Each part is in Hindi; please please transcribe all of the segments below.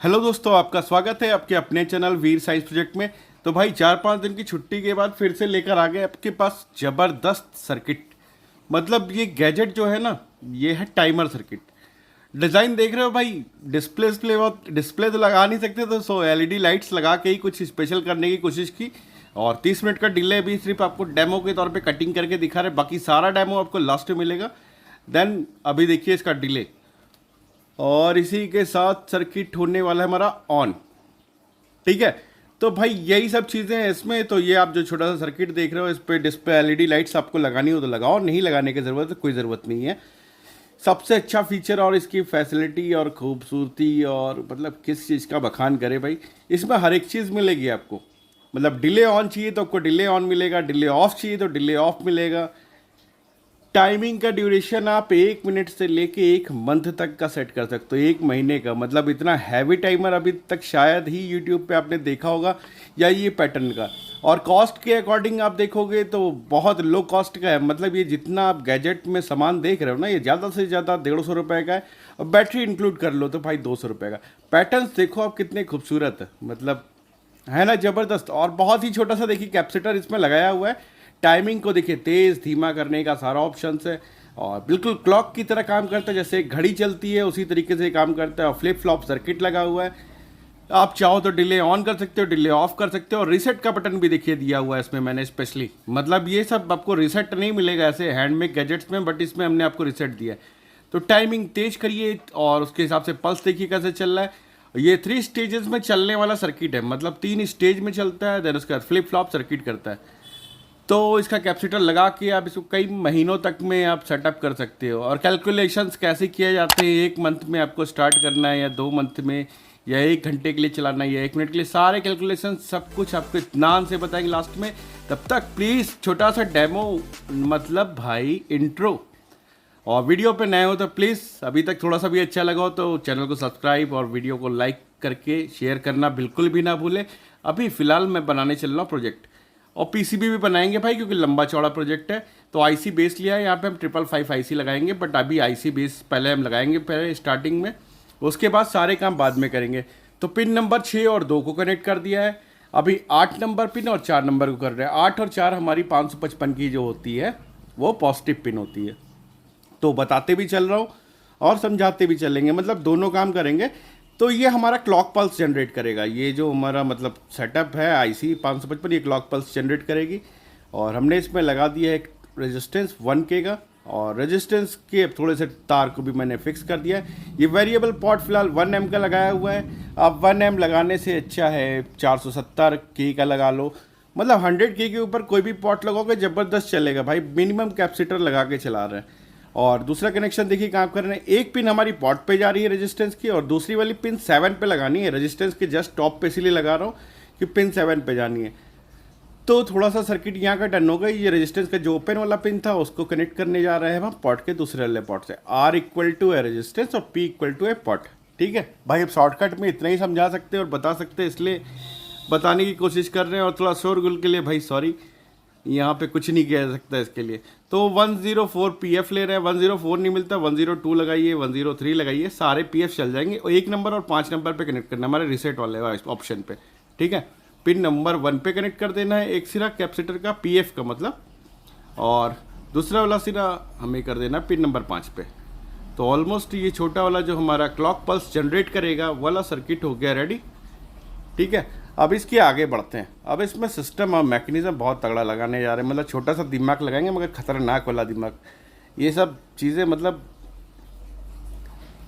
हेलो दोस्तों, आपका स्वागत है आपके अपने चैनल वीर साइंस प्रोजेक्ट में। तो भाई 4-5 दिन की छुट्टी के बाद फिर से लेकर आ गए आपके पास ज़बरदस्त सर्किट। मतलब ये गैजेट जो है ना, ये है टाइमर सर्किट। डिज़ाइन देख रहे हो भाई। डिस्प्ले तो लगा नहीं सकते, तो सो एलईडी लाइट्स लगा के ही कुछ स्पेशल करने की कोशिश की। और 30 मिनट का डिले भी सिर्फ आपको डेमो के तौर पे कटिंग करके दिखा रहे, बाकी सारा डेमो आपको लास्ट में मिलेगा। देन अभी देखिए इसका डिले, और इसी के साथ सर्किट होने वाला है हमारा ऑन। ठीक है, तो भाई यही सब चीज़ें हैं इसमें। तो ये आप जो छोटा सा सर्किट देख रहे हो, इस पे डिस्प्ले एलईडी लाइट्स आपको लगानी हो तो लगाओ, नहीं लगाने की ज़रूरत है, कोई ज़रूरत नहीं है। सबसे अच्छा फीचर और इसकी फैसिलिटी और खूबसूरती और मतलब किस चीज़ का बखान करे भाई, इसमें हर एक चीज़ मिलेगी आपको। मतलब डिले ऑन चाहिए तो आपको डिले ऑन मिलेगा, डिले ऑफ चाहिए तो डिले ऑफ मिलेगा। टाइमिंग का ड्यूरेशन आप 1 मिनट से लेके 1 मंथ तक का सेट कर सकते हो, 1 महीने का। मतलब इतना हैवी टाइमर अभी तक शायद ही यूट्यूब पे आपने देखा होगा, या ये पैटर्न का। और कॉस्ट के अकॉर्डिंग आप देखोगे तो बहुत लो कॉस्ट का है। मतलब ये जितना आप गैजेट में सामान देख रहे हो ना, ये ज़्यादा से ज़्यादा 150 रुपये का है, और बैटरी इंक्लूड कर लो तो भाई 200 रुपये का। पैटर्न्स देखो आप कितने खूबसूरत है, मतलब है ना, ज़बरदस्त। और बहुत ही छोटा सा देखिए कैपेसिटर इसमें लगाया हुआ है। टाइमिंग को देखिए, तेज़ धीमा करने का सारा ऑप्शन है। और बिल्कुल क्लॉक की तरह काम करता है, जैसे एक घड़ी चलती है उसी तरीके से काम करता है। और फ्लिप फ्लॉप सर्किट लगा हुआ है। आप चाहो तो डिले ऑन कर सकते हो, डिले ऑफ कर सकते हो। और रीसेट का बटन भी देखिए दिया हुआ है इसमें मैंने स्पेशली। मतलब ये सब आपको रीसेट नहीं मिलेगा ऐसे हैंडमेड गैजेट्स में, बट इसमें हमने आपको रीसेट दिया है। तो टाइमिंग तेज करिए और उसके हिसाब से पल्स देखिए कैसे चल रहा है। ये 3 स्टेजेस में चलने वाला सर्किट है, मतलब 3 स्टेज में चलता है। देन उसके बाद फ्लिप फ्लॉप सर्किट करता है। तो इसका कैपेसिटर लगा के आप इसको कई महीनों तक में आप सेटअप कर सकते हो। और कैलकुलेशंस कैसे किए जाते हैं, 1 मंथ में आपको स्टार्ट करना है या 2 मंथ में, या 1 घंटे के लिए चलाना है या 1 मिनट के लिए, सारे कैलकुलेशन सब कुछ आपको इत्मीनान से बताएंगे लास्ट में। तब तक प्लीज़ छोटा सा डेमो, मतलब भाई इंट्रो। और वीडियो पे नए हो तो प्लीज़ अभी तक थोड़ा सा भी अच्छा लगा हो तो चैनल को सब्सक्राइब और वीडियो को लाइक करके शेयर करना बिल्कुल भी ना भूलें। अभी फ़िलहाल मैं बनाने चल रहा हूँ प्रोजेक्ट, और पीसीबी भी बनाएंगे भाई, क्योंकि लंबा चौड़ा प्रोजेक्ट है। तो आईसी बेस लिया है, यहाँ पे हम 555 आईसी लगाएंगे, बट अभी आईसी बेस पहले हम लगाएंगे पहले स्टार्टिंग में, उसके बाद सारे काम बाद में करेंगे। तो पिन नंबर 6 और 2 को कनेक्ट कर दिया है। अभी 8 नंबर पिन और 4 नंबर को कर रहे हैं। 8 और 4 हमारी 555 की जो होती है वो पॉजिटिव पिन होती है। तो बताते भी चल रहा हूँ और समझाते भी चलेंगे, मतलब दोनों काम करेंगे। तो ये हमारा क्लॉक पल्स जनरेट करेगा। ये जो हमारा मतलब सेटअप है आईसी 555, ये क्लॉक पल्स जनरेट करेगी। और हमने इसमें लगा दिया है एक रेजिस्टेंस 1K का, और रेजिस्टेंस के थोड़े से तार को भी मैंने फिक्स कर दिया है। ये वेरिएबल पॉट फिलहाल 1M का लगाया हुआ है। अब 1M लगाने से अच्छा है 470K का लगा लो। मतलब 100K के ऊपर कोई भी पॉट लगाओगे ज़बरदस्त चलेगा भाई। मिनिमम कैपेसिटर लगा के चला रहे हैं। और दूसरा कनेक्शन देखिए कहाँ कर रहे हैं। एक पिन हमारी पॉट पे जा रही है रेजिस्टेंस की, और दूसरी वाली पिन 7 पे लगानी है। रेजिस्टेंस के जस्ट टॉप पे इसीलिए लगा रहा हूँ कि पिन 7 पे जानी है। तो थोड़ा सा सर्किट यहाँ का डन हो गई। ये रेजिस्टेंस का जो ओपन वाला पिन था उसको कनेक्ट करने जा रहे हैं हम पॉट के दूसरे वाले पॉट से। R इक्वल टू है रेजिस्टेंस और P इक्वल टू है पॉट। ठीक है भाई, अब शॉर्टकट में इतना ही समझा सकते हैं और बता सकते हैं, इसलिए बताने की कोशिश कर रहे हैं। और थोड़ा शोरगुल के लिए भाई सॉरी, यहाँ पे कुछ नहीं किया जा सकता इसके लिए। तो 104 पीएफ ले रहे हैं। 104 नहीं मिलता, 102 लगाइए, 103 लगाइए, सारे पीएफ चल जाएंगे। और 1 नंबर और 5 नंबर पे कनेक्ट करना हमारे रिसेट वाले ऑप्शन पे। ठीक है, पिन नंबर 1 पे कनेक्ट कर देना है एक सिरा कैपेसिटर का, पीएफ का मतलब, और दूसरा वाला सिरा हमें कर देना पिन नंबर 5 पे। तो ऑलमोस्ट ये छोटा वाला जो हमारा क्लॉक पल्स जनरेट करेगा वाला सर्किट हो गया रेडी। ठीक है, अब इसके आगे बढ़ते हैं। अब इसमें सिस्टम और मैकेनिज्म बहुत तगड़ा लगाने जा रहे हैं। मतलब छोटा सा दिमाग लगाएंगे मगर खतरनाक वाला दिमाग। ये सब चीज़ें मतलब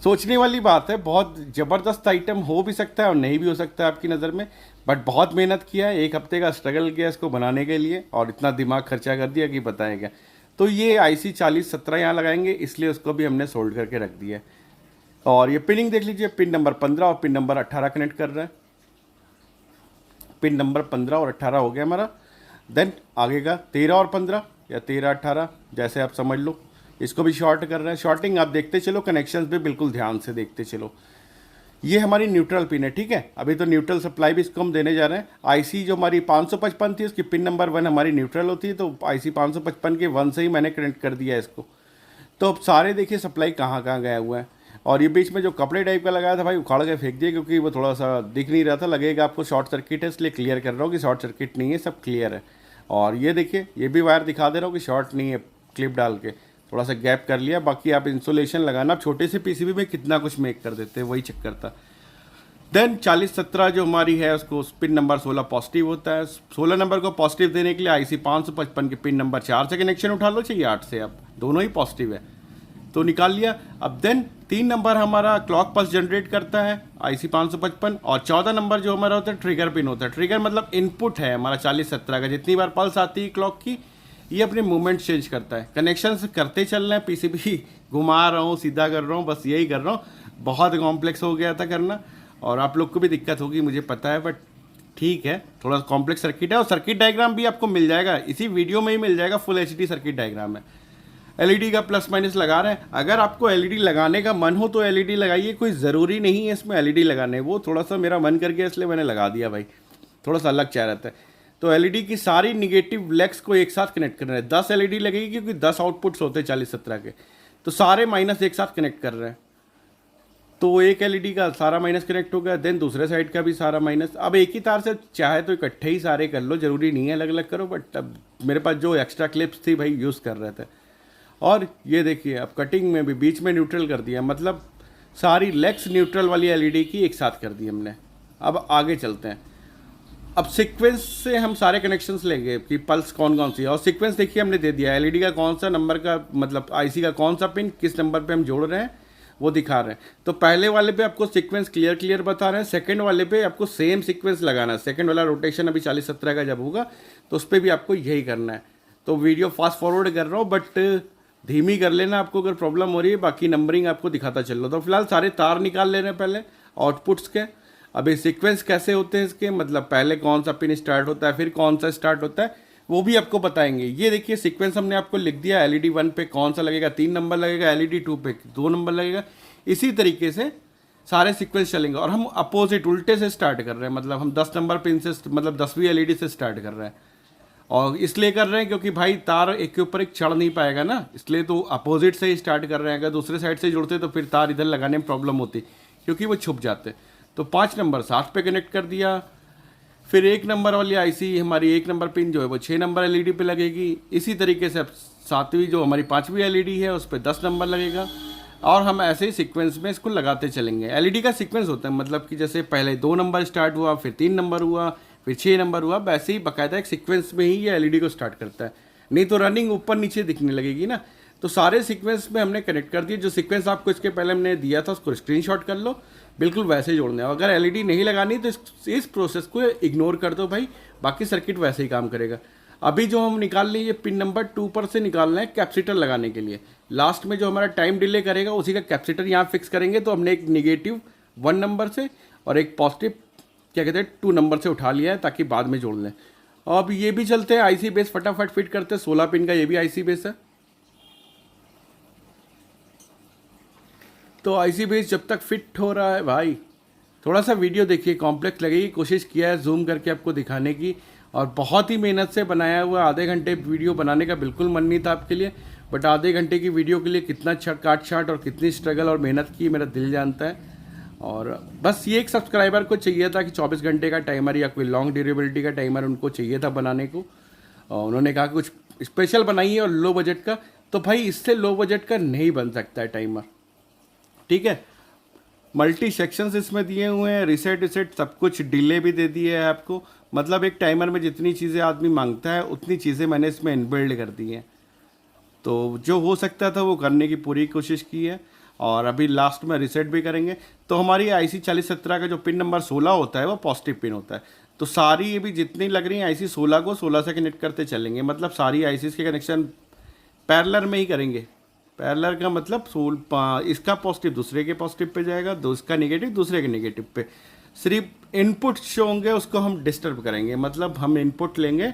सोचने वाली बात है। बहुत ज़बरदस्त आइटम हो भी सकता है और नहीं भी हो सकता है आपकी नज़र में, बट बहुत मेहनत किया है, 1 हफ्ते का स्ट्रगल किया इसको बनाने के लिए, और इतना दिमाग खर्चा कर दिया कि बताएगा। तो ये IC 4017 यहाँ लगाएंगे, इसलिए उसको भी हमने सोल्ड करके रख दिया है। और ये पिनिंग देख लीजिए, पिन नंबर 15 और पिन नंबर 18 कनेक्ट कर रहा है। पिन नंबर 15 और 18 हो गया हमारा। देन आगे का 13 और 15 या 13-18 जैसे आप समझ लो, इसको भी शॉर्ट कर रहे हैं। शॉर्टिंग आप देखते चलो, कनेक्शंस भी बिल्कुल ध्यान से देखते चलो। ये हमारी न्यूट्रल पिन है। ठीक है, अभी तो न्यूट्रल सप्लाई भी इसको हम देने जा रहे हैं। आईसी जो हमारी 555 थी उसकी पिन नंबर 1 हमारी न्यूट्रल होती है, तो IC 555 के 1 से ही मैंने कनेक्ट कर दिया है इसको। तो अब सारे देखिए सप्लाई कहाँ कहाँ गया हुआ है। और ये बीच में जो कपड़े टाइप का लगाया था भाई उखाड़ के फेंक दिया, क्योंकि वो थोड़ा सा दिख नहीं रहा था, लगेगा आपको शॉर्ट सर्किट है, इसलिए क्लियर कर रहा हूँ कि शॉर्ट सर्किट नहीं है, सब क्लियर है। और ये देखिए ये भी वायर दिखा दे रहा हूँ कि शॉर्ट नहीं है, क्लिप डाल के थोड़ा सा गैप कर लिया। बाकी आप इंसुलेशन लगाना, आप छोटे से पीसीबी में कितना कुछ मेक कर देते हैं, वही चक्कर था। देन 4017 जो हमारी है उसको पिन नंबर 16 पॉजिटिव होता है। 16 नंबर को पॉजिटिव देने के लिए IC 555 के पिन नंबर 4 से कनेक्शन उठा लो, चाहिए 8 से, अब दोनों ही पॉजिटिव है तो निकाल लिया। अब देन 3 नंबर हमारा क्लॉक पल्स जनरेट करता है IC 555, और 14 नंबर जो हमारा होता है ट्रिगर पिन होता है। ट्रिगर मतलब इनपुट है हमारा 4017 का, जितनी बार पल्स आती है क्लॉक की ये अपने मूवमेंट चेंज करता है। कनेक्शन करते चल रहे हैं, पीसीबी घुमा रहा हूँ, सीधा कर रहा हूँ, बस यही कर रहा हूँ। बहुत कॉम्प्लेक्स हो गया था करना, और आप लोग को भी दिक्कत होगी मुझे पता है, बट ठीक है, थोड़ा कॉम्प्लेक्स सर्किट है। और सर्किट डायग्राम भी आपको मिल जाएगा, इसी वीडियो में ही मिल जाएगा, फुल HD सर्किट डायग्राम है। LED का प्लस माइनस लगा रहे हैं, अगर आपको LED लगाने का मन हो तो LED लगाइए, कोई ज़रूरी नहीं है इसमें LED लगाने। वो थोड़ा सा मेरा मन कर गया इसलिए मैंने लगा दिया भाई, थोड़ा सा अलग चाह रहता है। तो LED की सारी निगेटिव लेग्स को एक साथ कनेक्ट करना है। 10 LED लगेगी क्योंकि 10 आउटपुट्स होते हैं 4017 के, तो सारे माइनस एक साथ कनेक्ट कर रहे हैं। तो एक LED का सारा माइनस कनेक्ट हो गया, देन दूसरे साइड का भी सारा माइनस। अब एक ही तार से चाहे तो इकट्ठे ही सारे कर लो, ज़रूरी नहीं है अलग अलग करो, बट अब मेरे पास जो एक्स्ट्रा क्लिप्स थी भाई यूज़ कर रहे थे। और ये देखिए अब कटिंग में भी बीच में न्यूट्रल कर दिया, मतलब सारी लेग्स न्यूट्रल वाली LED की एक साथ कर दी हमने। अब आगे चलते हैं, अब सीक्वेंस से हम सारे कनेक्शंस लेंगे कि पल्स कौन कौन सी है, और सीक्वेंस देखिए हमने दे दिया, LED का कौन सा नंबर का मतलब IC का कौन सा पिन किस नंबर पे हम जोड़ रहे हैं वो दिखा रहे हैं। तो पहले वाले पे आपको सीक्वेंस क्लियर बता रहे हैं, सेकंड वाले पे आपको सेम सीक्वेंस लगाना है। सेकंड वाला रोटेशन अभी 4017 का जब होगा तो उस पर भी आपको यही करना है। तो वीडियो फास्ट फॉरवर्ड कर रहा हूँ, बट धीमी कर लेना आपको अगर प्रॉब्लम हो रही है, बाकी नंबरिंग आपको दिखाता चल रहा। तो फिलहाल सारे तार निकाल ले रहे हैं पहले आउटपुट्स के। अभी सीक्वेंस कैसे होते हैं इसके, मतलब पहले कौन सा पिन स्टार्ट होता है फिर कौन सा स्टार्ट होता है, वो भी आपको बताएंगे। ये देखिए सीक्वेंस हमने आपको लिख दिया, LED 1 पे कौन सा लगेगा, 3 नंबर लगेगा, LED 2 पे 2 नंबर लगेगा। इसी तरीके से सारे सीक्वेंस चलेंगे, और हम अपोजिट उल्टे से स्टार्ट कर रहे हैं, मतलब हम 10 नंबर पिन से मतलब 10वीं LED से स्टार्ट कर रहे हैं। और इसलिए कर रहे हैं क्योंकि भाई तार एक के ऊपर एक चढ़ नहीं पाएगा ना, इसलिए तो अपोजिट से ही स्टार्ट कर रहे हैं। अगर दूसरे साइड से जुड़ते तो फिर तार इधर लगाने में प्रॉब्लम होती, क्योंकि वो छुप जाते। तो 5 नंबर 7 पे कनेक्ट कर दिया। फिर 1 नंबर वाली IC हमारी 1 नंबर पिन जो है वो 6 नंबर LED पे लगेगी। इसी तरीके से अब 7वीं जो हमारी 5वीं LED है उस पर 10 नंबर लगेगा, और हम ऐसे ही सीक्वेंस में इसको लगाते चलेंगे। LED का सीक्वेंस होता है, मतलब कि जैसे पहले 2 नंबर स्टार्ट हुआ, फिर 3 नंबर हुआ, फिर 6 नंबर हुआ, वैसे ही बाकायदा एक सीक्वेंस में ही ये LED को स्टार्ट करता है, नहीं तो रनिंग ऊपर नीचे दिखने लगेगी ना। तो सारे सीक्वेंस में हमने कनेक्ट कर दिए। जो सीक्वेंस आपको इसके पहले हमने दिया था उसको स्क्रीनशॉट कर लो, बिल्कुल वैसे ही जोड़ना है। अगर LED नहीं लगानी तो इस प्रोसेस को इग्नोर कर दो भाई, बाकी सर्किट वैसे ही काम करेगा। अभी जो हम निकाल लें ये पिन नंबर 2 पर से निकालना है कैपेसिटर लगाने के लिए। लास्ट में जो हमारा टाइम डिले करेगा उसी का कैपेसिटर यहाँ फिक्स करेंगे। तो हमने एक नेगेटिव 1 नंबर से और एक पॉजिटिव क्या कहते हैं 2 नंबर से उठा लिया है, ताकि बाद में जोड़ लें। अब ये भी चलते हैं IC बेस फटाफट फिट करते हैं। 16 पिन का ये भी IC बेस है। तो IC बेस जब तक फिट हो रहा है भाई, थोड़ा सा वीडियो देखिए, कॉम्प्लेक्स लगेगी, कोशिश किया है जूम करके आपको दिखाने की, और बहुत ही मेहनत से बनाया हुआ। आधे घंटे वीडियो बनाने का बिल्कुल मन नहीं था आपके लिए, बट आधे घंटे की वीडियो के लिए कितना काट छाट और कितनी स्ट्रगल और मेहनत की मेरा दिल जानता है। और बस ये एक सब्सक्राइबर को चाहिए था कि 24 घंटे का टाइमर या कोई लॉन्ग ड्यूरेबिलिटी का टाइमर उनको चाहिए था बनाने को, और उन्होंने कहा कुछ स्पेशल बनाइए और लो बजट का। तो भाई इससे लो बजट का नहीं बन सकता है टाइमर, ठीक है। मल्टी सेक्शंस इसमें दिए हुए हैं, रिसेट रिसेट सब कुछ, डिले भी दे दिए है आपको। मतलब एक टाइमर में जितनी चीज़ें आदमी मांगता है उतनी चीज़ें मैंने इसमें इनबिल्ड कर दी हैं। तो जो हो सकता था वो करने की पूरी कोशिश की है, और अभी लास्ट में रिसेट भी करेंगे। तो हमारी IC 4017 का जो पिन नंबर 16 होता है वो पॉजिटिव पिन होता है। तो सारी ये भी जितनी लग रही हैं IC 16 को 16 से कनेक्ट करते चलेंगे, मतलब सारी ICs के कनेक्शन पैरेलल में ही करेंगे। पैरेलल का मतलब इसका पॉजिटिव दूसरे के पॉजिटिव पे जाएगा, इसका नेगेटिव दूसरे के नेगेटिव पे। सिर्फ इनपुट जो होंगे उसको हम डिस्टर्ब करेंगे, मतलब हम इनपुट लेंगे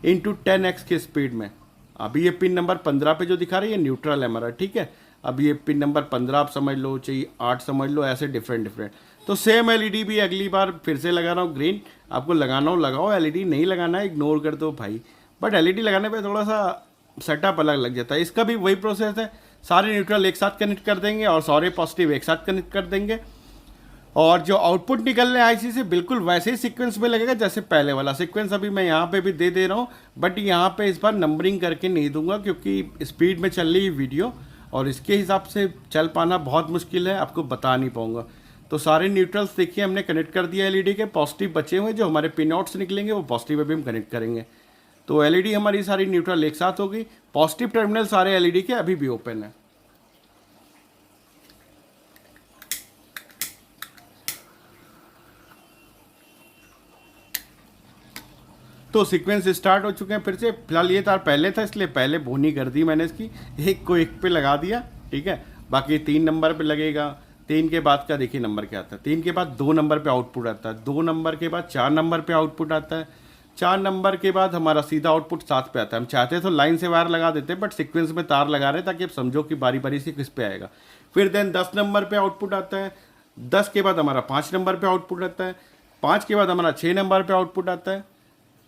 इंटू 10x के स्पीड में। अभी ये पिन नंबर 15 पे जो दिखा रही है न्यूट्रल है हमारा, ठीक है। अब ये पिन नंबर 15 आप समझ लो, चाहिए 8 समझ लो, ऐसे डिफरेंट। तो सेम LED भी अगली बार फिर से लगा रहा हूँ ग्रीन, आपको लगाना हो लगाओ, LED नहीं लगाना है इग्नोर कर दो भाई। बट LED लगाने पे थोड़ा सा सेटअप अलग लग जाता है। इसका भी वही प्रोसेस है, सारे न्यूट्रल एक साथ कनेक्ट कर देंगे और सारे पॉजिटिव एक साथ कनेक्ट कर देंगे। और जो आउटपुट निकल रहा है आईसी से बिल्कुल वैसे ही सीक्वेंस में लगेगा जैसे पहले वाला सीक्वेंस अभी मैं यहाँ पे भी दे रहा हूँ, बट यहाँ पे इस बार नंबरिंग करके नहीं दूंगा क्योंकि स्पीड में चल रही वीडियो और इसके हिसाब से चल पाना बहुत मुश्किल है, आपको बता नहीं पाऊंगा। तो सारे न्यूट्रल्स देखिए हमने कनेक्ट कर दिया एलईडी के, पॉजिटिव बचे हुए जो हमारे पिन आउट्स निकलेंगे वो पॉजिटिव अभी हम कनेक्ट करेंगे। तो एलईडी हमारी सारी न्यूट्रल एक साथ होगी, पॉजिटिव टर्मिनल सारे एलईडी के अभी भी ओपन है। तो सीक्वेंस स्टार्ट हो चुके हैं फिर से। फिलहाल ये तार पहले था इसलिए पहले बोनी कर दी मैंने इसकी, एक को एक पे लगा दिया, ठीक है। बाकी 3 नंबर पे लगेगा, 3 के बाद का देखिए नंबर क्या आता है, 3 के बाद 2 नंबर पे आउटपुट आता है, 2 नंबर के बाद 4 नंबर पे आउटपुट आता है, 4 नंबर के बाद हमारा सीधा आउटपुट 7 पे आता है। हम चाहते तो लाइन से वायर लगा देते बट सीक्वेंस में तार लगा रहे ताकि आप समझो कि बारी बारी से किस पे आएगा। फिर देन 10 नंबर पे आउटपुट आता है, 10 के बाद हमारा 5 नंबर पे आउटपुट आता है, 5 के बाद हमारा 6 नंबर पे आउटपुट आता है,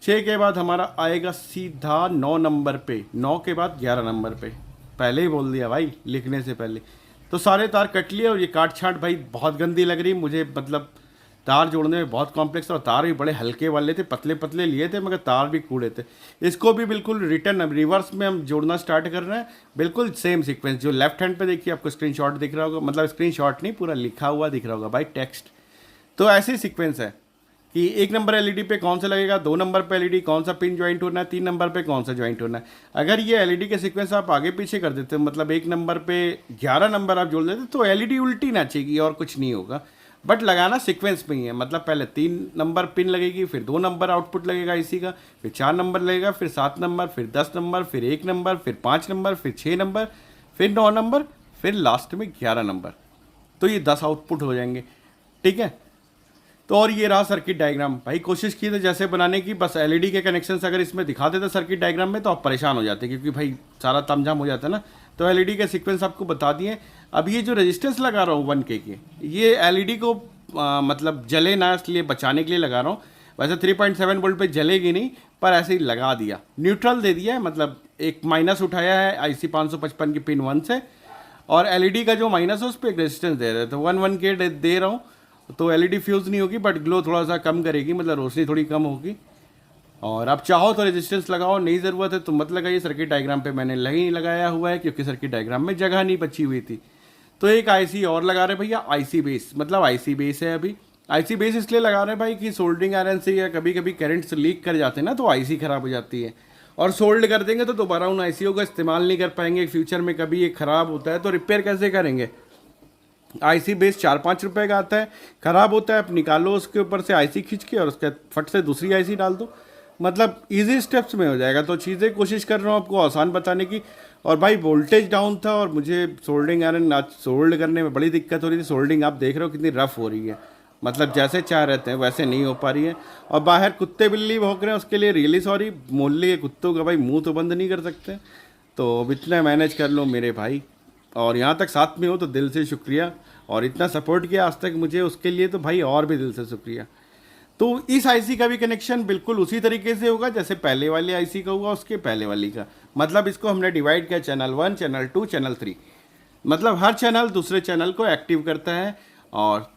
6 के बाद हमारा आएगा सीधा 9 नंबर पे, 9 के बाद 11 नंबर पे। पहले ही बोल दिया भाई लिखने से पहले। तो सारे तार कट लिए और ये काट छाट भाई बहुत गंदी लग रही मुझे, मतलब तार जोड़ने में बहुत कॉम्प्लेक्स था और तार भी बड़े हल्के वाले थे, पतले पतले लिए थे मगर तार भी कूड़े थे। इसको भी बिल्कुल रिटर्न रिवर्स में हम जोड़ना स्टार्ट कर रहे हैं, बिल्कुल सेम सीक्वेंस। जो लेफ्ट हैंड पे देखिए आपको स्क्रीनशॉट दिख रहा होगा, मतलब स्क्रीनशॉट नहीं पूरा लिखा हुआ दिख रहा होगा भाई टेक्स्ट। तो ऐसी सीक्वेंस है कि 1 नंबर एलईडी पे कौन सा लगेगा, 2 नंबर पे एलईडी कौन सा पिन ज्वाइंट होना है, 3 नंबर पे कौन सा ज्वाइंट होना है। अगर ये एलईडी के सीक्वेंस आप आगे पीछे कर देते मतलब 1 नंबर पे 11 नंबर आप जोड़ देते तो एलईडी उल्टी नाचेगी और कुछ नहीं होगा। बट लगाना सीक्वेंस में ही है, मतलब पहले 3 नंबर पिन लगेगी, फिर 2 नंबर आउटपुट लगेगा इसी का, फिर 4 नंबर लगेगा, फिर 7 नंबर, फिर 10 नंबर, फिर 1 नंबर, फिर 5 नंबर, फिर 6 नंबर, फिर 9 नंबर, फिर लास्ट में 11 नंबर। तो ये 10 आउटपुट हो जाएंगे, ठीक है। तो और ये रहा सर्किट डायग्राम। भाई कोशिश की थी जैसे बनाने की, बस एलईडी के कनेक्शन अगर इसमें दिखा देते सर्किट डायग्राम में तो आप परेशान हो जाते क्योंकि भाई सारा तामझाम हो जाता है ना। तो एलईडी के सीक्वेंस आपको बता दिए। अब ये जो रेजिस्टेंस लगा रहा हूँ 1K के, ये एलईडी को मतलब जले ना इसलिए बचाने के लिए लगा रहा हूँ। वैसे 3.7 वोल्ट पे जलेगी नहीं, पर ऐसे ही लगा दिया, न्यूट्रल दे दिया है, मतलब एक माइनस उठाया है IC 555 की पिन 1 से और एलईडी का जो माइनस है उस पर एक रेजिस्टेंस दे रहे हैं। तो 1K दे रहा हूँ तो एलईडी फ्यूज़ नहीं होगी बट ग्लो थोड़ा सा कम करेगी, मतलब रोशनी थोड़ी कम होगी। और आप चाहो तो रेजिस्टेंस लगाओ, नहीं ज़रूरत है तो मत लगाइए। सर्किट डायग्राम पे मैंने नहीं लगाया हुआ है क्योंकि सर्किट डायग्राम में जगह नहीं बची हुई थी। तो एक आईसी और लगा रहे भैया, आईसी बेस, मतलब आईसी बेस है अभी। आईसी बेस इसलिए लगा रहे भाई कि सोल्डरिंग आयरन से या कभी कभी करंट से लीक कर जाते हैं ना तो आईसी ख़राब हो जाती है, और सोल्ड कर देंगे तो दोबारा उन आईसीओ का इस्तेमाल नहीं कर पाएंगे फ्यूचर में। कभी ये ख़राब होता है तो रिपेयर कैसे करेंगे। आईसी बेस 4-5 रुपए का आता है, ख़राब होता है, आप निकालो उसके ऊपर से आईसी खींच के और उसके फट से दूसरी आईसी डाल दो, मतलब इजी स्टेप्स में हो जाएगा। तो चीज़ें कोशिश कर रहा हूँ आपको आसान बताने की। और भाई वोल्टेज डाउन था और मुझे सोल्डिंग आयरन आज सोल्ड करने में बड़ी दिक्कत हो रही थी। सोल्डिंग आप देख रहे हो कितनी रफ़ हो रही है, मतलब जैसे चाह रहते हैं वैसे नहीं हो पा रही है। और बाहर कुत्ते बिल्ली भौंक रहे हैं, उसके लिए रियली सॉरी। मोहल्ले के कुत्तों का भाई मुँह तो बंद नहीं कर सकते, तो अब इतना मैनेज कर लो मेरे भाई। और यहाँ तक साथ में हो तो दिल से शुक्रिया, और इतना सपोर्ट किया आज तक मुझे उसके लिए तो भाई और भी दिल से शुक्रिया। तो इस आईसी का भी कनेक्शन बिल्कुल उसी तरीके से होगा जैसे पहले वाले आईसी का हुआ उसके पहले वाली का। मतलब इसको हमने डिवाइड किया चैनल 1, चैनल 2, चैनल 3, मतलब हर चैनल दूसरे चैनल को एक्टिव करता है और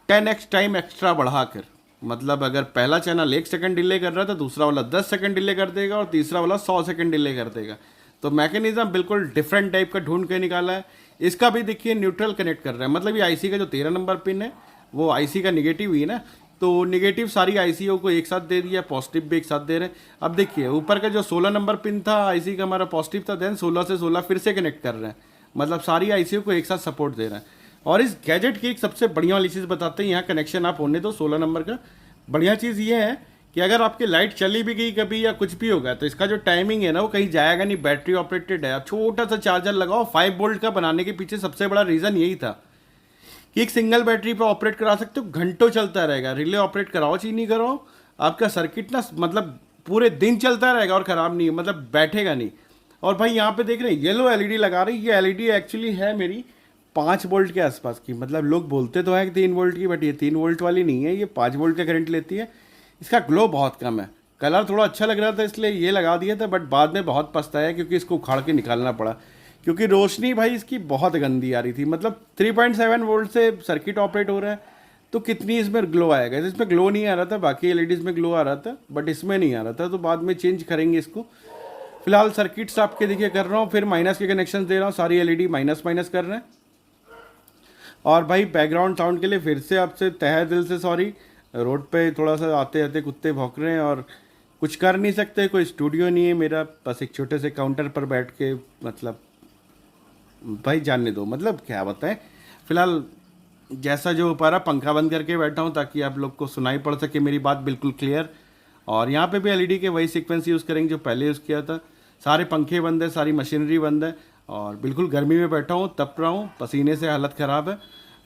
10x टाइम एक्स्ट्रा बढ़ाकर। मतलब अगर पहला चैनल 1 सेकंड डिले कर रहा है तो दूसरा वाला 10 सेकंड डिले कर देगा और तीसरा वाला 100 सेकंड डिले कर देगा। तो मैकेनिज्म बिल्कुल डिफरेंट टाइप का ढूंढ के निकाला है। इसका भी देखिए न्यूट्रल कनेक्ट कर रहा है, मतलब ये आईसी का जो 13 नंबर पिन है वो आईसी का निगेटिव ही है ना, तो निगेटिव सारी आईसीओ को एक साथ दे दिया, पॉजिटिव भी एक साथ दे रहे हैं। अब देखिए ऊपर का जो 16 नंबर पिन था आईसी का हमारा पॉजिटिव था, देन 16 से 16 फिर से कनेक्ट कर रहे हैं, मतलब सारी आईसीओ को एक साथ सपोर्ट दे रहा है। और इस गैजेट की एक सबसे बढ़िया वाली चीज़ बताते हैं, यहाँ कनेक्शन आप होने दो 16 नंबर का। बढ़िया चीज़ ये है कि अगर आपकी लाइट चली भी गई कभी या कुछ भी होगा तो इसका जो टाइमिंग है ना वो कहीं जाएगा नहीं, बैटरी ऑपरेटेड है। आप छोटा सा चार्जर लगाओ, 5 वोल्ट का बनाने के पीछे सबसे बड़ा रीज़न यही था कि एक सिंगल बैटरी पर ऑपरेट करा सकते हो, घंटों चलता रहेगा। रिले ऑपरेट कराओ चाहे नहीं कराओ, आपका सर्किट ना मतलब पूरे दिन चलता रहेगा और ख़राब नहीं, मतलब बैठेगा नहीं। और भाई यहाँ पे देख रहे हैं येलो एलईडी लगा रही, ये एलईडी एक्चुअली है मेरी 5 वोल्ट के आसपास की, मतलब लोग बोलते तो हैं कि 3 वोल्ट की, बट ये 3 वोल्ट वाली नहीं है, ये 5 वोल्ट का करंट लेती है। इसका ग्लो बहुत कम है, कलर थोड़ा अच्छा लग रहा था इसलिए ये लगा दिया था, बट बाद में बहुत पछताया क्योंकि इसको उखाड़ के निकालना पड़ा, क्योंकि रोशनी भाई इसकी बहुत गंदी आ रही थी। मतलब 3.7 वोल्ट से सर्किट ऑपरेट हो रहा है, तो कितनी इसमें ग्लो आएगा। इसमें ग्लो नहीं आ रहा था, बाकी एलईडीज में ग्लो आ रहा था, बट इसमें नहीं आ रहा था, तो बाद में चेंज करेंगे इसको। फिलहाल सर्किट्स आपके देखिए कर रहा हूँ, फिर माइनस के कनेक्शन दे रहा हूँ, सारी एलईडी माइनस माइनस कर रहे हैं। और भाई बैकग्राउंड साउंड के लिए फिर से आपसे तहे दिल से सॉरी। रोड पे थोड़ा सा आते आते कुत्ते भौंक रहे हैं और कुछ कर नहीं सकते, कोई स्टूडियो नहीं है मेरा, बस एक छोटे से काउंटर पर बैठ के मतलब भाई जानने दो, मतलब क्या बताएं। फिलहाल जैसा जो हो पा रहा, पंखा बंद करके बैठा हूँ ताकि आप लोग को सुनाई पड़ सके मेरी बात बिल्कुल क्लियर। और यहाँ पे भी एलईडी के वही सीक्वेंस यूज़ करेंगे जो पहले यूज़ किया था। सारे पंखे बंद है, सारी मशीनरी बंद है, और बिल्कुल गर्मी में बैठा हूँ, तप रहा हूँ, पसीने से हालत ख़राब है।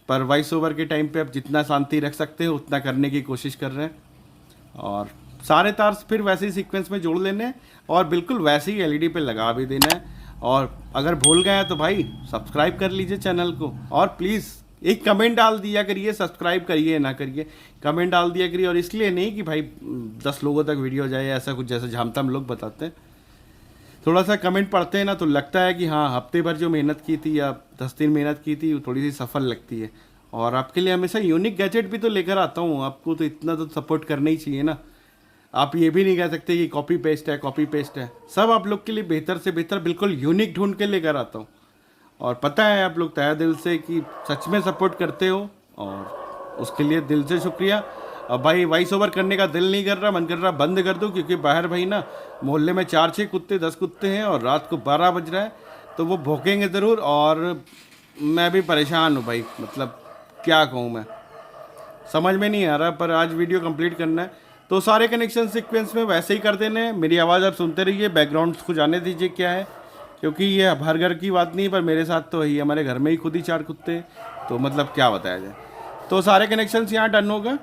पर वॉइस ओवर के टाइम पे आप जितना शांति रख सकते हो उतना करने की कोशिश कर रहे हैं। और सारे तार फिर वैसे ही सीक्वेंस में जोड़ लेने हैं और बिल्कुल वैसे ही एलईडी पे लगा भी देना है। और अगर भूल गए तो भाई सब्सक्राइब कर लीजिए चैनल को, और प्लीज़ एक कमेंट डाल दिया करिए, सब्सक्राइब करिए ना करिए, कमेंट डाल दिया करिए। और इसलिए नहीं कि भाई 10 लोगों तक वीडियो जाए, ऐसा कुछ जैसे झामतम लोग बताते हैं। थोड़ा सा कमेंट पढ़ते हैं ना तो लगता है कि हाँ, हफ्ते भर जो मेहनत की थी या 10 दिन मेहनत की थी वो थोड़ी सी सफल लगती है। और आपके लिए हमेशा यूनिक गैजेट भी तो लेकर आता हूँ, आपको तो इतना तो सपोर्ट करना ही चाहिए ना। आप ये भी नहीं कह सकते कि कॉपी पेस्ट है, कॉपी पेस्ट है। सब आप लोग के लिए बेहतर से बेहतर बिल्कुल यूनिक ढूंढ के लेकर आता हूँ। और पता है आप लोग तहे दिल से कि सच में सपोर्ट करते हो, और उसके लिए दिल से शुक्रिया। अब भाई वॉइस ओवर करने का दिल नहीं कर रहा, मन कर रहा बंद कर दूँ, क्योंकि बाहर भाई ना मोहल्ले में 4-6 कुत्ते 10 कुत्ते हैं और रात को 12 बज रहा है, तो वो भौंकेंगे ज़रूर। और मैं भी परेशान हूँ भाई, मतलब क्या कहूँ मैं, समझ में नहीं आ रहा। पर आज वीडियो कंप्लीट करना है तो सारे कनेक्शन सीक्वेंस में वैसे ही कर देने हैं। मेरी आवाज़ आप सुनते रहिए, बैकग्राउंड को जाने दीजिए क्या है, क्योंकि ये हर घर की बात नहीं, पर मेरे साथ तो है, हमारे घर में ही खुद ही 4 कुत्ते हैं, तो मतलब क्या बताया जाए। तो सारे कनेक्शंस यहाँ डन होगा।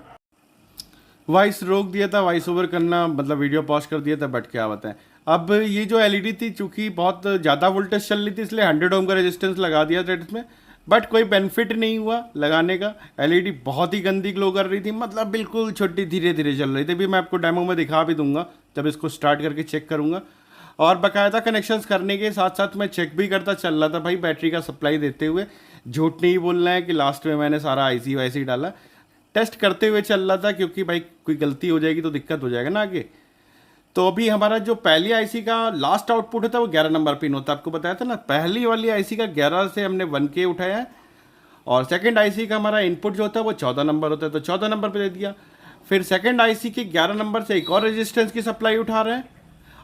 वॉइस रोक दिया था, वॉइस ओवर करना मतलब वीडियो पॉज कर दिया था, बट क्या बताएं। अब ये जो एलईडी थी चूँकि बहुत ज़्यादा वोल्टेज चल रही थी, इसलिए 100 ओम का रेजिस्टेंस लगा दिया था इसमें, बट कोई बेनिफिट नहीं हुआ लगाने का। एलईडी बहुत ही गंदी ग्लो कर रही थी, मतलब बिल्कुल छोटी धीरे धीरे चल रही थी। भी मैं आपको डेमो में दिखा भी दूंगा जब इसको स्टार्ट करके चेक करूंगा। और बाकायदा कनेक्शंस करने के साथ साथ मैं चेक भी करता चल रहा था भाई, बैटरी का सप्लाई देते हुए। झूठ नहीं बोलना है कि लास्ट में मैंने सारा आईसी वाईसी डाला, टेस्ट करते हुए चल रहा था, क्योंकि भाई कोई गलती हो जाएगी तो दिक्कत हो जाएगा ना आगे। तो अभी हमारा जो पहली आईसी का लास्ट आउटपुट होता है वो 11 नंबर पिन होता है, आपको बताया था ना। पहली वाली आईसी का 11 से हमने 1K उठाया है, और सेकंड आईसी का हमारा इनपुट जो होता है वो 14 नंबर होता है, तो 14 नंबर पे दे दिया। फिर सेकंड आईसी के 11 नंबर से एक और रेजिस्टेंस की सप्लाई उठा रहे हैं,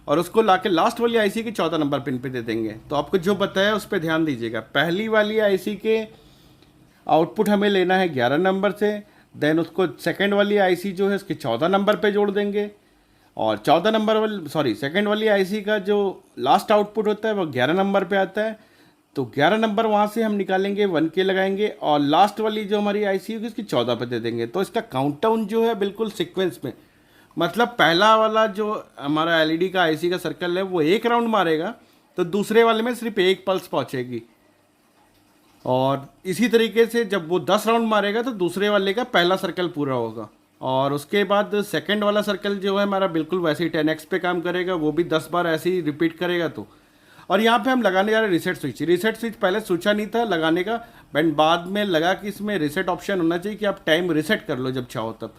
और उसको लाके लास्ट वाली आईसी के 14 नंबर पिन पे दे देंगे। तो आपको जो बताया उस पर ध्यान दीजिएगा। पहली वाली आईसी के आउटपुट हमें लेना है 11 नंबर से, देन उसको सेकंड वाली आईसी जो है उसके 14 नंबर पे जोड़ देंगे, और 14 नंबर वाली सेकंड वाली आईसी का जो लास्ट आउटपुट होता है वो 11 नंबर पे आता है, तो 11 नंबर वहाँ से हम निकालेंगे, 1K लगाएंगे, और लास्ट वाली जो हमारी आईसी होगी उसकी 14 पे दे देंगे। तो इसका काउंटडाउन जो है बिल्कुल सीक्वेंस में, मतलब पहला वाला जो हमारा एलईडी का आईसी का सर्कल है वो 1 राउंड मारेगा, तो दूसरे वाले में सिर्फ 1 पल्स पहुँचेगी। और इसी तरीके से जब वो 10 राउंड मारेगा तो दूसरे वाले का पहला सर्कल पूरा होगा, और उसके बाद सेकंड वाला सर्कल जो है हमारा बिल्कुल वैसे ही 10x पे काम करेगा, वो भी 10 बार ऐसे ही रिपीट करेगा। तो और यहाँ पे हम लगाने जा रहे हैं रिसेट स्विच। रिसेट स्विच पहले सोचा नहीं था लगाने का, बट बाद में लगा कि इसमें रिसेट ऑप्शन होना चाहिए कि आप टाइम रिसेट कर लो जब चाहो तब।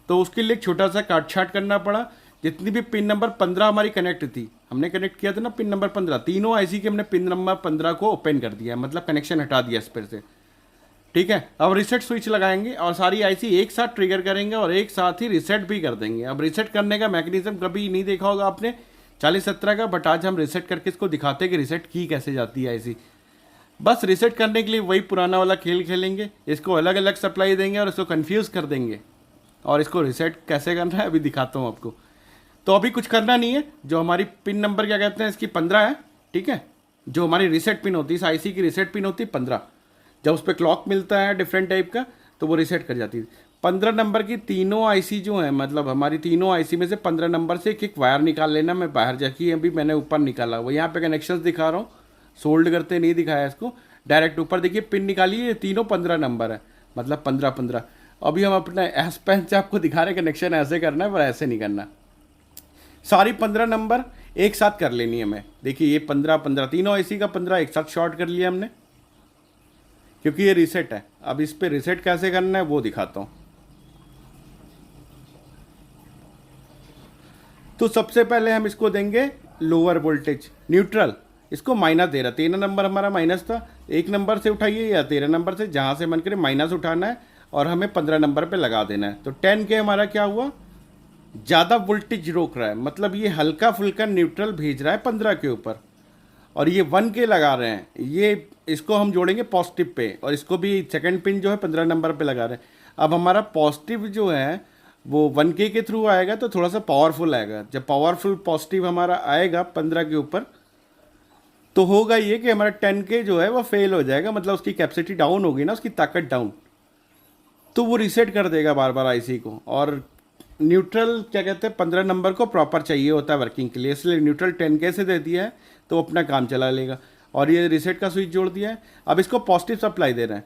तो उसके लिए एक छोटा सा काट छाट करना पड़ा। जितनी भी पिन नंबर 15 हमारी कनेक्ट थी, हमने कनेक्ट किया था ना पिन नंबर 15, तीनों आईसी के हमने पिन नंबर 15 को ओपन कर दिया, मतलब कनेक्शन हटा दिया इस पर से। ठीक है, अब रिसेट स्विच लगाएंगे और सारी आईसी एक साथ ट्रिगर करेंगे और एक साथ ही रिसेट भी कर देंगे। अब रिसेट करने का मैकेनिज्म कभी नहीं देखा होगा आपने 40-17 का, बट आज हम रिसेट करके इसको दिखाते हैं कि रिसेट की कैसे जाती है आईसी। बस रिसेट करने के लिए वही पुराना वाला खेल खेलेंगे, इसको अलग अलग सप्लाई देंगे और इसको कन्फ्यूज़ कर देंगे, और इसको रिसेट कैसे करना है अभी दिखाता हूँ आपको। तो अभी कुछ करना नहीं है, जो हमारी पिन नंबर क्या कहते हैं इसकी 15 है, ठीक है। जो हमारी रिसेट पिन होती है, इस आईसी की रिसेट पिन होती है 15। जब उस पर क्लॉक मिलता है डिफरेंट टाइप का तो वो रिसेट कर जाती है। 15 नंबर की तीनों आईसी जो है, मतलब हमारी तीनों आईसी में से 15 नंबर से एक वायर निकाल लेना। मैं बाहर जाके अभी मैंने ऊपर निकाला, वो यहाँ पे कनेक्शंस दिखा रहा हूँ, सोल्ड करते नहीं दिखाया इसको, डायरेक्ट ऊपर देखिए पिन निकाली है, तीनों 15 नंबर है, मतलब 15-15। अभी हम अपना एस पेन से आपको दिखा रहे कनेक्शन ऐसे करना है, पर ऐसे नहीं करना। सारी 15 नंबर एक साथ कर लेनी है हमें। देखिए ये 15 तीनों आईसी का 15 एक साथ शॉर्ट कर लिया हमने, क्योंकि ये रीसेट है। अब इस पे रीसेट कैसे करना है वो दिखाता हूँ। तो सबसे पहले हम इसको देंगे लोअर वोल्टेज न्यूट्रल, इसको माइनस दे रहा, 13 नंबर हमारा माइनस था, 1 नंबर से उठाइए या 13 नंबर से, जहाँ से मन करे माइनस उठाना है और हमें 15 नंबर पे लगा देना है। तो 10 के हमारा क्या हुआ, ज़्यादा वोल्टेज रोक रहा है, मतलब ये हल्का फुल्का न्यूट्रल भेज रहा है 15 के ऊपर, और ये 1 के लगा रहे हैं, ये इसको हम जोड़ेंगे पॉजिटिव पे, और इसको भी सेकंड पिन जो है 15 नंबर पे लगा रहे हैं। अब हमारा पॉजिटिव जो है वो 1K के थ्रू आएगा तो थोड़ा सा पावरफुल आएगा। जब पावरफुल पॉजिटिव हमारा आएगा 15 के ऊपर, तो होगा ये कि हमारा 10K जो है वो फेल हो जाएगा, मतलब उसकी कैपेसिटी डाउन होगी ना, उसकी ताकत डाउन, तो वो रीसेट कर देगा बार बार आईसी को। और न्यूट्रल क्या कहते हैं 15 नंबर को प्रॉपर चाहिए होता है वर्किंग के लिए, इसलिए न्यूट्रल 10K से दे दिया है तो अपना काम चला लेगा। और ये रीसेट का स्विच जोड़ दिया है। अब इसको पॉजिटिव सप्लाई दे रहे हैं,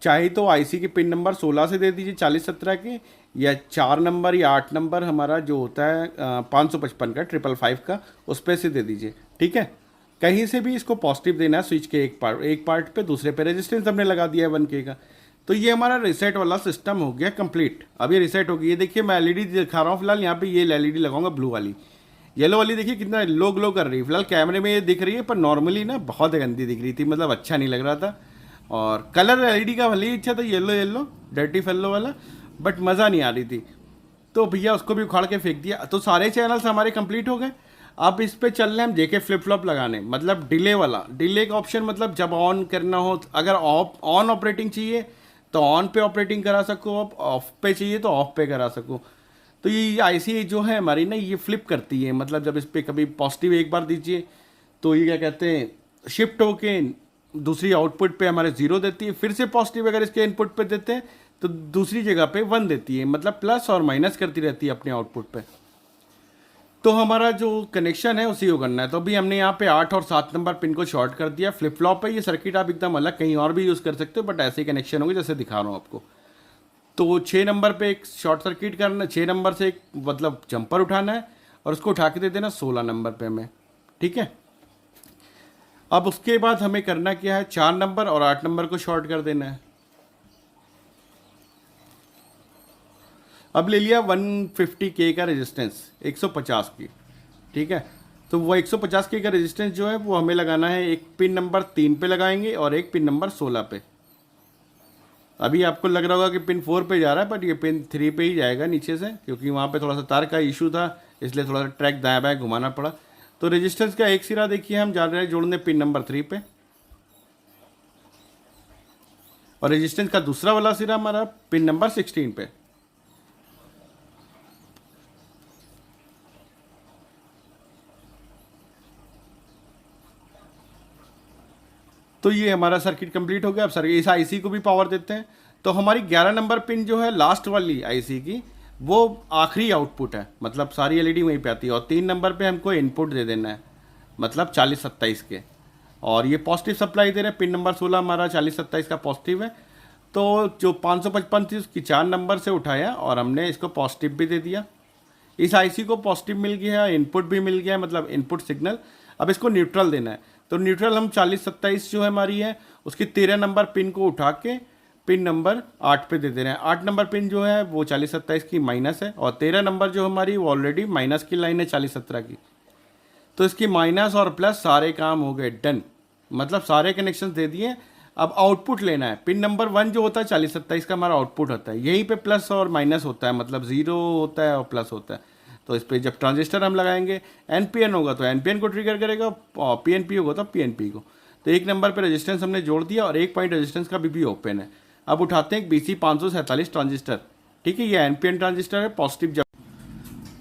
चाहे तो आईसी के पिन नंबर 16 से दे दीजिए 4017 के, या 4 नंबर या 8 नंबर हमारा जो होता है 555 का 555 का, उस पर से दे दीजिए, ठीक है। कहीं से भी इसको पॉजिटिव देना है स्विच के एक पार्ट पे, दूसरे पे रेजिस्टेंस हमने लगा दिया है 1K का। तो ये हमारा रीसेट वाला सिस्टम हो गया कंप्लीट। अब ये रीसेट हो गई। ये देखिए मैं एलईडी दिखा रहा हूँ फिलहाल, यहाँ पे ये एलईडी लगाऊंगा ब्लू वाली, येलो वाली देखिए कितना लो ग्लो कर रही है। फिलहाल कैमरे में ये दिख रही है, पर नॉर्मली ना बहुत गंदी दिख रही थी, मतलब अच्छा नहीं लग रहा था। और कलर एलईडी का भले ही अच्छा था, येलो येलो डर्टी फेलो वाला, बट मज़ा नहीं आ रही थी, तो भैया उसको भी उखाड़ के फेंक दिया। तो सारे चैनल्स हमारे कंप्लीट हो गए। अब इस पे चल रहे हैं हम जेके फ्लिप फ्लॉप लगाने, मतलब डिले वाला, डिले का ऑप्शन, मतलब जब ऑन करना हो, अगर ऑन ऑपरेटिंग चाहिए तो ऑन पे ऑपरेटिंग करा सको, अब ऑफ पे चाहिए तो ऑफ पे करा सको। तो ये आईसी जो है हमारी ना, ये फ्लिप करती है, मतलब जब इस पर कभी पॉजिटिव एक बार दीजिए तो ये क्या कहते हैं शिफ्ट होके दूसरी आउटपुट पे हमारे 0 देती है, फिर से पॉजिटिव अगर इसके इनपुट पे देते हैं तो दूसरी जगह पे 1 देती है, मतलब प्लस और माइनस करती रहती है अपने आउटपुट पे। तो हमारा जो कनेक्शन है उसी को करना है। तो अभी हमने यहाँ पे 8 और 7 नंबर पिन को शॉर्ट कर दिया। फ्लिप फ्लॉप है ये सर्किट, आप एकदम अलग कहीं और भी यूज़ कर सकते हो, बट ऐसे कनेक्शन होगी जैसे दिखा रहा हूँ आपको। तो 6 नंबर पे एक शॉर्ट सर्किट करना, 6 नंबर से एक मतलब जंपर उठाना है और उसको उठा के दे देना 16 नंबर पे हमें, ठीक है। अब उसके बाद हमें करना क्या है, 4 नंबर और 8 नंबर को शॉर्ट कर देना है। अब ले लिया 150K का रेजिस्टेंस, 150 की, ठीक है। तो वो 150K का रेजिस्टेंस जो है वो हमें लगाना है, एक पिन नंबर 3 पे लगाएंगे और एक पिन नंबर 16 पे। अभी आपको लग रहा होगा कि पिन 4 पे जा रहा है, बट ये पिन 3 पे ही जाएगा नीचे से, क्योंकि वहाँ पे थोड़ा सा तार का इशू था, इसलिए थोड़ा सा ट्रैक दाएं बाएं घुमाना पड़ा। तो रेजिस्टेंस का एक सिरा देखिए हम जा रहे हैं जोड़ने पिन नंबर 3 पे, और रेजिस्टेंस का दूसरा वाला सिरा हमारा पिन नंबर 16 पे। तो ये हमारा सर्किट कंप्लीट हो गया। अब सर इस आईसी को भी पावर देते हैं। तो हमारी 11 नंबर पिन जो है लास्ट वाली आईसी की, वो आखिरी आउटपुट है, मतलब सारी एलईडी वहीं पे आती है। और 3 नंबर पे हमको इनपुट दे देना है, मतलब 4027 के, और ये पॉजिटिव सप्लाई दे रहे हैं। पिन नंबर 16 हमारा 4027 का पॉजिटिव है। तो जो 555 थी उसकी 4 नंबर से उठाया और हमने इसको पॉजिटिव भी दे दिया। इस आईसी को पॉजिटिव मिल गया है, इनपुट भी मिल गया है, मतलब इनपुट सिग्नल। अब इसको न्यूट्रल देना है। तो न्यूट्रल हम 4027 जो है हमारी है उसकी 13 नंबर पिन को उठा के पिन नंबर 8 पे दे दे रहे हैं। 8 नंबर पिन जो है वो 4027 की माइनस है, और 13 नंबर जो हमारी वो ऑलरेडी माइनस की लाइन है 4017 की। तो इसकी माइनस और प्लस सारे काम हो गए डन, मतलब सारे कनेक्शन दे दिए। अब आउटपुट लेना है। पिन नंबर 1 जो होता है 4027 का हमारा आउटपुट होता है, यहीं पे प्लस और माइनस होता है, मतलब 0 होता है और प्लस होता है। तो इस पर जब ट्रांजिस्टर हम लगाएंगे, एनपीएन होगा तो एनपीएन को ट्रिगर करेगा, और पीएनपी होगा तो पीएनपी को। तो 1 नंबर पे रेजिस्टेंस हमने जोड़ दिया और 1 पॉइंट रेजिस्टेंस का भी ओपन है। अब उठाते हैं एक BC 547 ट्रांजिस्टर, ठीक है, ये एनपीएन ट्रांजिस्टर है पॉजिटिव। जब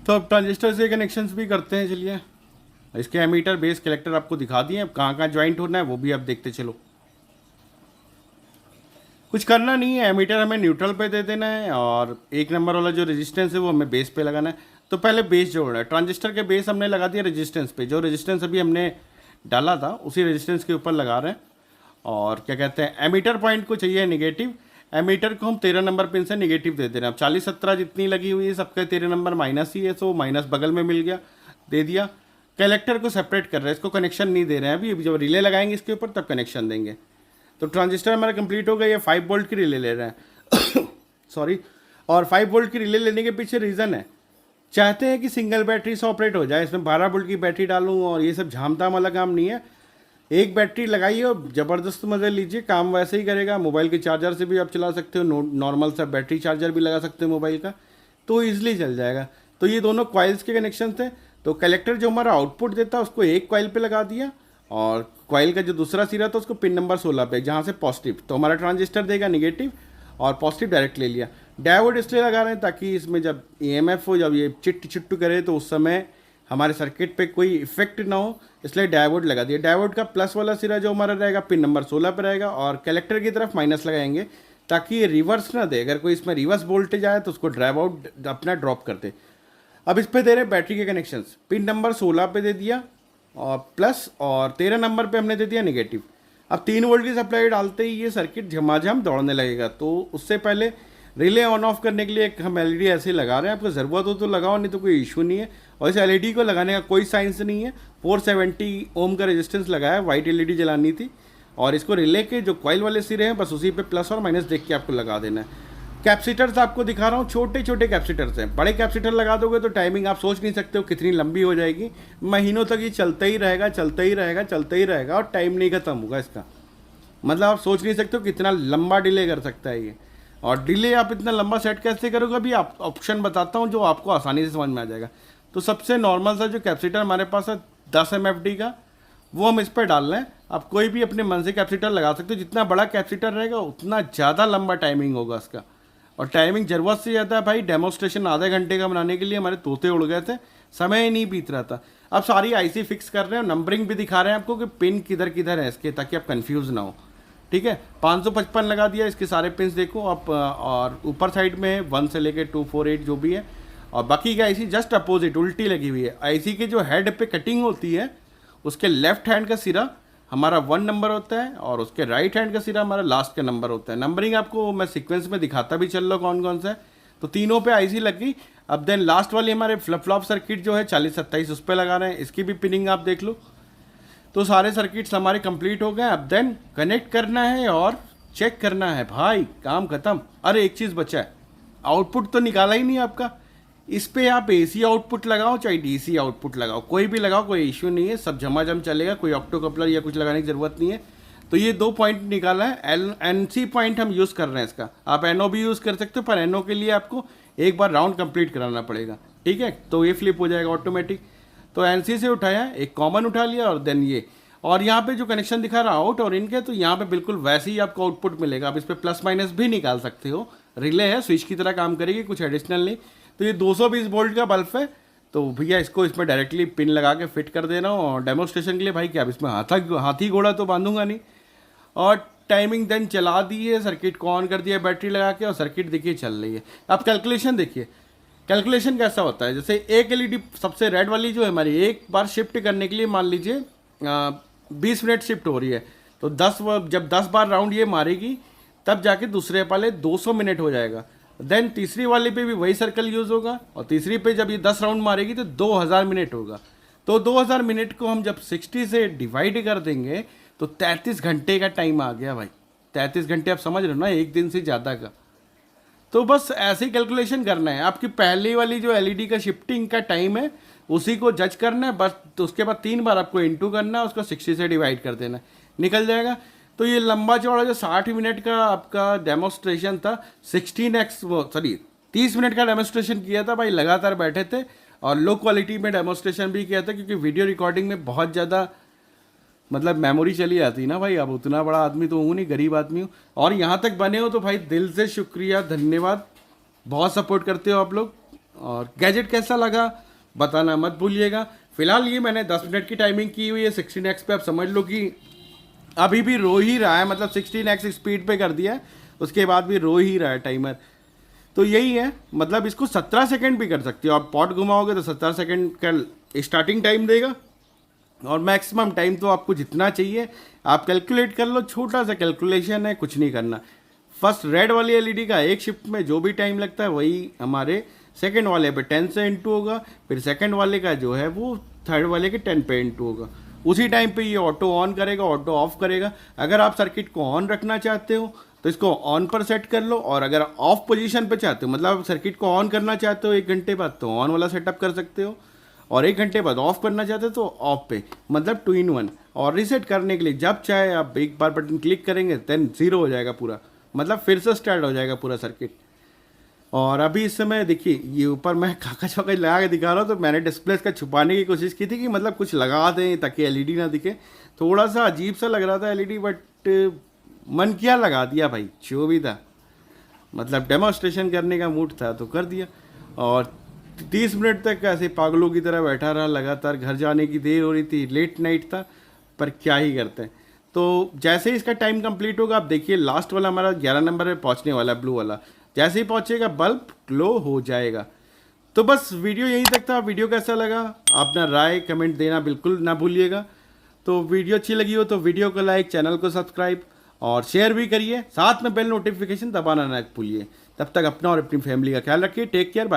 तो अब ट्रांजिस्टर से कनेक्शंस भी करते हैं। चलिए, इसके एमीटर बेस कलेक्टर आपको दिखा दिए। अब कहाँ कहाँ ज्वाइंट होना है वो भी आप देखते चलो। कुछ करना नहीं है, एमीटर हमें न्यूट्रल पे दे देना है, और 1 नंबर वाला जो रेजिस्टेंस है वो हमें बेस पे लगाना है। तो पहले बेस जोड़ना है। ट्रांजिस्टर के बेस हमने लगा दिया रेजिस्टेंस पे, जो रेजिस्टेंस अभी हमने डाला था उसी रेजिस्टेंस के ऊपर लगा रहे हैं। और क्या कहते हैं, एमीटर पॉइंट को चाहिए नेगेटिव। एमीटर को हम 13 नंबर पिन से नेगेटिव दे दे रहे हैं। अब 4017 जितनी लगी हुई है सबका 13 नंबर माइनस ही है, तो माइनस बगल में मिल गया, दे दिया। कलेक्टर को सेपरेट कर रहे हैं, इसको कनेक्शन नहीं दे रहे हैं अभी जब रिले लगाएंगे इसके ऊपर तब कनेक्शन देंगे। तो ट्रांजिस्टर हमारा कंप्लीट हो गया, ये 5 वोल्ट की रिले ले रहे हैं सॉरी। और 5 वोल्ट की रिले लेने के पीछे रीज़न है, चाहते हैं कि सिंगल बैटरी से ऑपरेट हो जाए, इसमें 12 वोल्ट की बैटरी डालूँ और ये सब झामताम वाला काम नहीं है। एक बैटरी लगाइए और ज़बरदस्त मज़े लीजिए, काम वैसे ही करेगा। मोबाइल के चार्जर से भी आप चला सकते हो, नॉर्मल सा बैटरी चार्जर भी लगा सकते हो मोबाइल का, तो ईजिली चल जाएगा। तो ये दोनों कॉइल्स के कनेक्शन थे। तो कलेक्टर जो हमारा आउटपुट देता है उसको एक कॉइल पे लगा दिया, और कॉइल का जो दूसरा सिरा था उसको पिन नंबर 16 पे, जहाँ से पॉजिटिव, तो हमारा ट्रांजिस्टर देगा नेगेटिव और पॉजिटिव डायरेक्ट ले लिया। डायोड इसलिए लगा रहे हैं ताकि इसमें जब EMF हो, जब ये चिट्टू करे तो उस समय हमारे सर्किट पे कोई इफेक्ट ना हो, इसलिए डायोड लगा दिया। डायोड का प्लस वाला सिरा जो हमारा रहेगा पिन नंबर 16 पे रहेगा, और कलेक्टर की तरफ माइनस लगाएंगे ताकि ये रिवर्स ना दे, अगर कोई इसमें रिवर्स वोल्टेज आए तो उसको ड्राइव आउट अपना ड्रॉप कर दे। अब इस पे दे रहे बैटरी के कनेक्शंस, पिन नंबर 16 पे दे दिया और प्लस, और 13 नंबर पे हमने दे दिया नेगेटिव। अब 3 वोल्ट की सप्लाई डालते ही ये सर्किट झमाझम दौड़ने लगेगा। तो उससे पहले रिले ऑन ऑफ करने के लिए एक हम LED ऐसे लगा रहे हैं, आपको ज़रूरत हो तो लगाओ, नहीं तो कोई इशू नहीं है। और इस LED को लगाने का कोई साइंस नहीं है। 470 ओम का रेजिस्टेंस लगाया, वाइट LED जलानी थी, और इसको रिले के जो कॉइल वाले सिरे हैं बस उसी पे प्लस और माइनस देख के आपको लगा देना है। कैपेसिटर्स आपको दिखा रहा हूँ, छोटे छोटे कैपेसिटर्स हैं। बड़े कैपेसिटर लगा दोगे तो टाइमिंग आप सोच नहीं सकते हो कितनी लंबी हो जाएगी, महीनों तक ये चलता ही रहेगा, चलता ही रहेगा, चलता ही रहेगा, और टाइम नहीं खत्म होगा इसका। मतलब आप सोच नहीं सकते हो कितना लंबा डिले कर सकता है ये। और डिले आप इतना लंबा सेट कैसे करोगे, अभी आप ऑप्शन बताता हूँ जो आपको आसानी से समझ में आ जाएगा। तो सबसे नॉर्मल सा जो कैपेसिटर हमारे पास है 10 MFD का, वो हम इस पर डाल रहे हैं। आप कोई भी अपने मन से कैपेसिटर लगा सकते हो, जितना बड़ा कैपेसिटर रहेगा उतना ज़्यादा लंबा टाइमिंग होगा इसका। और टाइमिंग ज़रूरत से ज़्यादा है भाई, डेमोस्ट्रेशन आधे घंटे का बनाने के लिए हमारे तोते उड़ गए थे, समय ही नहीं बीत रहा था। अब सारी IC फिक्स कर रहे हैं, नंबरिंग भी दिखा रहे हैं आपको कि पिन किधर किधर है इसके, ताकि आप कंफ्यूज ना हो। ठीक है, 555 लगा दिया, इसके सारे पिन्स देखो आप, और ऊपर साइड में 1 से लेके 248 जो भी है, और बाकी की IC जस्ट अपोजिट उल्टी लगी हुई है। IC के जो हेड पे कटिंग होती है उसके लेफ्ट हैंड का सिरा हमारा 1 नंबर होता है, और उसके राइट हैंड का सिरा हमारा लास्ट का नंबर होता है। नंबरिंग आपको मैं सीक्वेंस में दिखाता भी चल रहा कौन कौन सा है। तो तीनों पे IC लग गई। अब देन लास्ट वाली हमारे फ्लिप फ्लॉप सर्किट जो है 4027 उस पर लगा रहे हैं, इसकी भी पिनिंग आप देख लो। तो सारे सर्किट्स हमारे कंप्लीट हो गए। अब देन कनेक्ट करना है और चेक करना है भाई, काम खत्म। अरे एक चीज़ बचा है, आउटपुट तो निकाला ही नहीं आपका। इस पे आप AC आउटपुट लगाओ चाहे DC आउटपुट लगाओ, कोई भी लगाओ, कोई इश्यू नहीं है, सब झमाझम चलेगा, कोई ऑक्टो कपलर या कुछ लगाने की ज़रूरत नहीं है। तो ये 2 पॉइंट निकाला है, NC पॉइंट हम यूज़ कर रहे हैं इसका। आप NO भी यूज़ कर सकते हो, पर NO के लिए आपको एक बार राउंड कंप्लीट कराना पड़ेगा। ठीक है, तो ये फ्लिप हो जाएगा ऑटोमेटिक। तो NC से उठाया, एक कॉमन उठा लिया, और देन ये, और यहाँ पे जो कनेक्शन दिखा रहा आउट और इनके, तो यहाँ पे बिल्कुल वैसे ही आपको आउटपुट मिलेगा। आप इस पर प्लस माइनस भी निकाल सकते हो, रिले है, स्विच की तरह काम करेगी, कुछ एडिशनल नहीं। तो ये 220 वोल्ट का बल्ब है, तो भैया इसको इसमें डायरेक्टली पिन लगा के फिट कर देना। और डेमोस्ट्रेशन के लिए भाई क्या, अब इसमें हाथी घोड़ा तो बांधूंगा नहीं। और टाइमिंग देन चला दी है, सर्किट को ऑन कर दिया बैटरी लगा के, और सर्किट देखिए चल रही है। अब कैलकुलेशन देखिए, कैलकुलेशन कैसा होता है, जैसे एक LED सबसे रेड वाली जो है हमारी, एक बार शिफ्ट करने के लिए मान लीजिए 20 मिनट शिफ्ट हो रही है, तो जब 10 बार राउंड ये मारेगी तब जाके दूसरे वाले 200 मिनट हो जाएगा। देन तीसरी वाले पे भी वही सर्कल यूज़ होगा, और तीसरी पे जब ये 10 राउंड मारेगी तो 2000 मिनट होगा। तो 2000 मिनट को हम जब 60 से डिवाइड कर देंगे तो 33 घंटे का टाइम आ गया भाई। 33 घंटे आप समझ रहे हो ना, एक दिन से ज़्यादा का। तो बस ऐसे ही कैलकुलेशन करना है। आपकी पहली वाली जो LED का शिफ्टिंग का टाइम है उसी को जज करना है बस। तो उसके बाद 3 बार आपको इंटू करना है, उसको 60 से डिवाइड कर देना है, निकल जाएगा। तो ये लंबा चौड़ा जो 60 मिनट का आपका डेमोस्ट्रेशन था, 30 मिनट का डेमोस्ट्रेशन किया था भाई, लगातार बैठे थे, और लो क्वालिटी में डेमोस्ट्रेशन भी किया था, क्योंकि वीडियो रिकॉर्डिंग में बहुत ज़्यादा मतलब मेमोरी चली जाती ना भाई। अब उतना बड़ा आदमी तो हूँ नहीं, गरीब आदमी हूँ। और यहाँ तक बने हो तो भाई दिल से शुक्रिया, धन्यवाद, बहुत सपोर्ट करते हो आप लोग। और गैजेट कैसा लगा बताना मत भूलिएगा। फिलहाल ये मैंने 10 मिनट की टाइमिंग की हुई है 16x पे। आप समझ लो कि अभी भी रो ही रहा है, मतलब 16x स्पीड पे कर दिया है, उसके बाद भी रो ही रहा है टाइमर। तो यही है, मतलब इसको 17 सेकंड भी कर सकते हो आप। पॉट घुमाओगे तो 17 सेकंड का स्टार्टिंग टाइम देगा, और मैक्सिमम टाइम तो आपको जितना चाहिए आप कैलकुलेट कर लो। छोटा सा कैलकुलेशन है, कुछ नहीं करना। फर्स्ट रेड वाली LED का एक शिफ्ट में जो भी टाइम लगता है वही हमारे सेकंड वाले पे 10 से इंटू होगा, फिर सेकंड वाले का जो है वो थर्ड वाले के 10 पे इंटू होगा। उसी टाइम पे ये ऑटो ऑन करेगा, ऑटो ऑफ करेगा। अगर आप सर्किट को ऑन रखना चाहते हो तो इसको ऑन पर सेट कर लो, और अगर ऑफ पोजीशन पे चाहते हो, मतलब सर्किट को ऑन करना चाहते हो 1 घंटे बाद, तो ऑन वाला सेटअप कर सकते हो, और 1 घंटे बाद ऑफ करना चाहते हो तो ऑफ पे, मतलब 2 in 1। और रीसेट करने के लिए जब चाहे आप एक बार बटन क्लिक करेंगे देन 0 हो जाएगा पूरा, मतलब फिर से स्टार्ट हो जाएगा पूरा सर्किट। और अभी इस समय देखिए ये ऊपर मैं कागज वागज लगा के दिखा रहा हूँ, तो मैंने डिस्प्ले का छुपाने की कोशिश की थी कि मतलब कुछ लगा दें ताकि एलईडी ना दिखे। थोड़ा सा अजीब सा लग रहा था एलईडी, बट मन किया लगा दिया भाई, जो भी था, मतलब डेमोन्स्ट्रेशन करने का मूड था तो कर दिया। और 30 मिनट तक ऐसे पागलों की तरह बैठा रहा लगातार। घर जाने की देर हो रही थी, लेट नाइट था, पर क्या ही करते हैं। तो जैसे ही इसका टाइम कंप्लीट होगा, आप देखिए लास्ट वाला हमारा 11 नंबर पे पहुंचने वाला है, ब्लू वाला। जैसे ही पहुंचेगा बल्ब ग्लो हो जाएगा। तो बस वीडियो यहीं तक था। वीडियो कैसा लगा अपना राय कमेंट देना बिल्कुल ना भूलिएगा। तो वीडियो अच्छी लगी हो तो वीडियो को लाइक, चैनल को सब्सक्राइब और शेयर भी करिए, साथ में बेल नोटिफिकेशन दबाना ना भूलिए। तब तक अपना और अपनी फैमिली का ख्याल रखिए। Take care, bye.